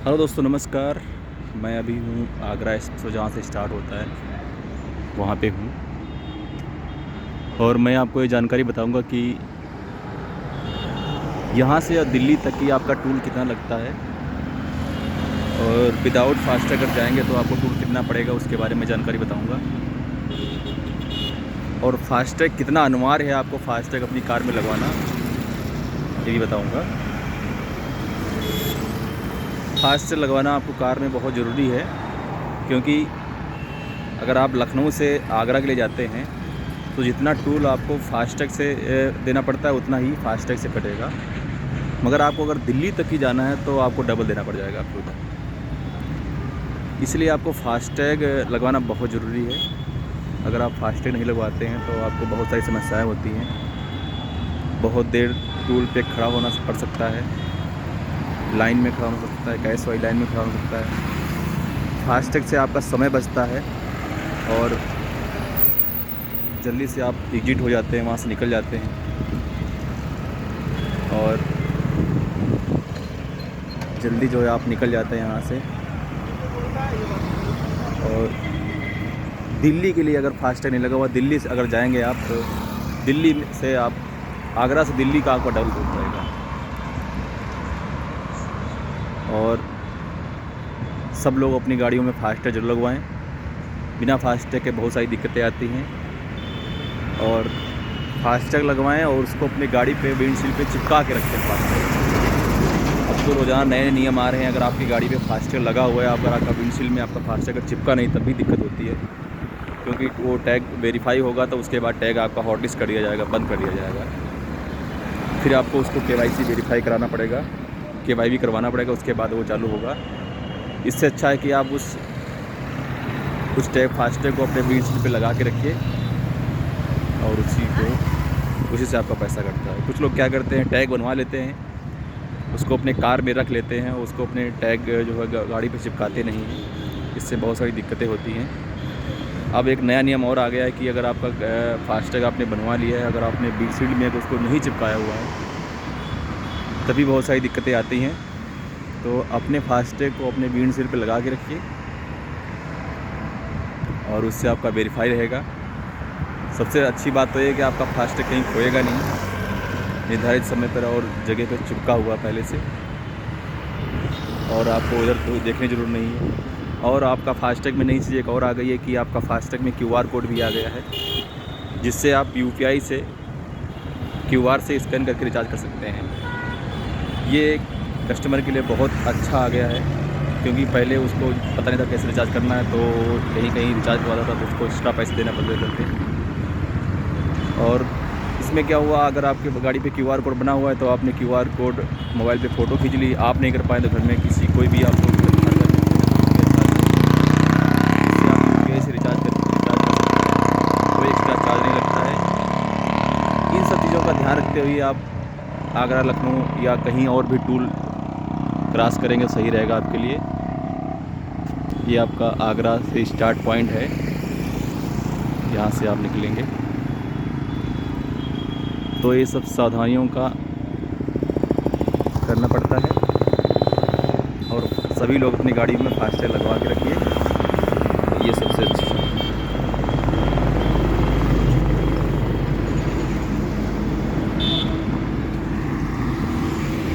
Hello दोस्तों, नमस्कार। मैं अभी हूँ आगरा एक्सप्रेस, जहाँ से स्टार्ट होता है वहाँ पे हूँ। और मैं आपको ये जानकारी बताऊँगा कि यहाँ से दिल्ली तक की आपका टूल कितना लगता है, और विदाउट फास्टैग अगर जाएंगे तो आपको टूल कितना पड़ेगा उसके बारे में जानकारी बताऊँगा। और फास्टैग कितना अनिवार्य है आपको फास्टैग अपनी कार में लगवाना, ये भी बताऊँगा। फास्टैग लगवाना आपको कार में बहुत ज़रूरी है, क्योंकि अगर आप लखनऊ से आगरा के लिए जाते हैं तो जितना टूल आपको फास्टैग से देना पड़ता है उतना ही फास्टैग से कटेगा। मगर आपको अगर दिल्ली तक ही जाना है तो आपको डबल देना पड़ जाएगा आपको उधर। इसलिए आपको फास्टैग लगवाना बहुत ज़रूरी है। अगर आप फास्टैग नहीं लगवाते हैं तो आपको बहुत सारी समस्याएं होती हैं। बहुत देर टूल पे खड़ा होना पड़ सकता है, लाइन में खड़ा हो सकता है, कैश वाली लाइन में खड़ा हो सकता है। फास्टैग से आपका समय बचता है और जल्दी से आप एग्जिट हो जाते हैं, वहाँ से निकल जाते हैं। और जल्दी जो है आप निकल जाते हैं यहाँ से। और दिल्ली के लिए अगर फास्टैग नहीं लगा हुआ, दिल्ली से अगर जाएंगे आप तो दिल्ली से आप आगरा से दिल्ली का आपका डबल टोल पड़ेगा। और सब लोग अपनी गाड़ियों में फास्टैग जरूर लगवाएं। बिना फास्टैग के बहुत सारी दिक्कतें आती हैं। और फास्टैग लगवाएं और उसको अपनी गाड़ी पे विंडशील्ड पे चिपका के रखें फास्टैग। अब तो रोज़ाना नए नियम आ रहे हैं, अगर आपकी गाड़ी पे फास्टैग लगा हुआ है, अगर आपका विंडशील्ड में आपका फास्टैग चिपका नहीं तब भी दिक्कत होती है, क्योंकि वो टैग वेरीफाई होगा तो उसके बाद टैग आपका हॉटलिस्ट कर दिया जाएगा, बंद कर दिया जाएगा। फिर आपको उसको KYC वेरीफाई कराना पड़ेगा, KYB करवाना पड़ेगा, उसके बाद वो चालू होगा। इससे अच्छा है कि आप उस टैग फास्टैग को अपने विंडशील्ड पे लगा के रखिए और उसी से आपका पैसा कटता है। कुछ लोग क्या करते हैं, टैग बनवा लेते हैं, उसको अपने कार में रख लेते हैं, उसको अपने टैग जो है गाड़ी पे चिपकाते नहीं हैं। इससे बहुत सारी दिक्कतें होती हैं। अब एक नया नियम और आ गया है कि अगर आपका फास्टैग आपने बनवा लिया है, अगर आपने विंडशील्ड में उसको नहीं चिपकाया हुआ है तभी बहुत सारी दिक्कतें आती हैं। तो अपने फास्टैग को अपने विंडशील्ड पे लगा के रखिए और उससे आपका वेरीफाई रहेगा। सबसे अच्छी बात तो ये है कि आपका फास्टैग कहीं खोएगा नहीं, निर्धारित समय पर और जगह पर चिपका हुआ पहले से, और आपको उधर तो देखने की ज़रूरत नहीं है। और आपका फास्टैग में नई चीज़ एक और आ गई है कि आपका फास्टैग में QR कोड भी आ गया है, जिससे आप UPI से QR से स्कैन करके रिचार्ज कर सकते हैं। ये कस्टमर के लिए बहुत अच्छा आ गया है, क्योंकि पहले उसको पता नहीं था कैसे रिचार्ज करना है, तो कहीं कहीं रिचार्ज करवाता था तो उसको एक्स्ट्रा पैसे देना पड़ते थे। और इसमें क्या हुआ, अगर आपके गाड़ी पे QR कोड बना हुआ है तो आपने QR कोड मोबाइल पे फ़ोटो खींच ली, आप नहीं कर पाए तो घर में किसी कोई भी आपको रिचार्ज कर सकते हैं, कोई एक्स्ट्रा चार्ज नहीं लगता है। इन सब चीज़ों का ध्यान रखते हुए आप आगरा, लखनऊ या कहीं और भी टूल क्रॉस करेंगे सही रहेगा आपके लिए। ये आपका आगरा से स्टार्ट पॉइंट है, यहाँ से आप निकलेंगे। तो ये सब सावधानियों का करना पड़ता है, और सभी लोग अपनी गाड़ी में फास्टैग लगवा के रखिए, ये सबसे अच्छी चीज़ है।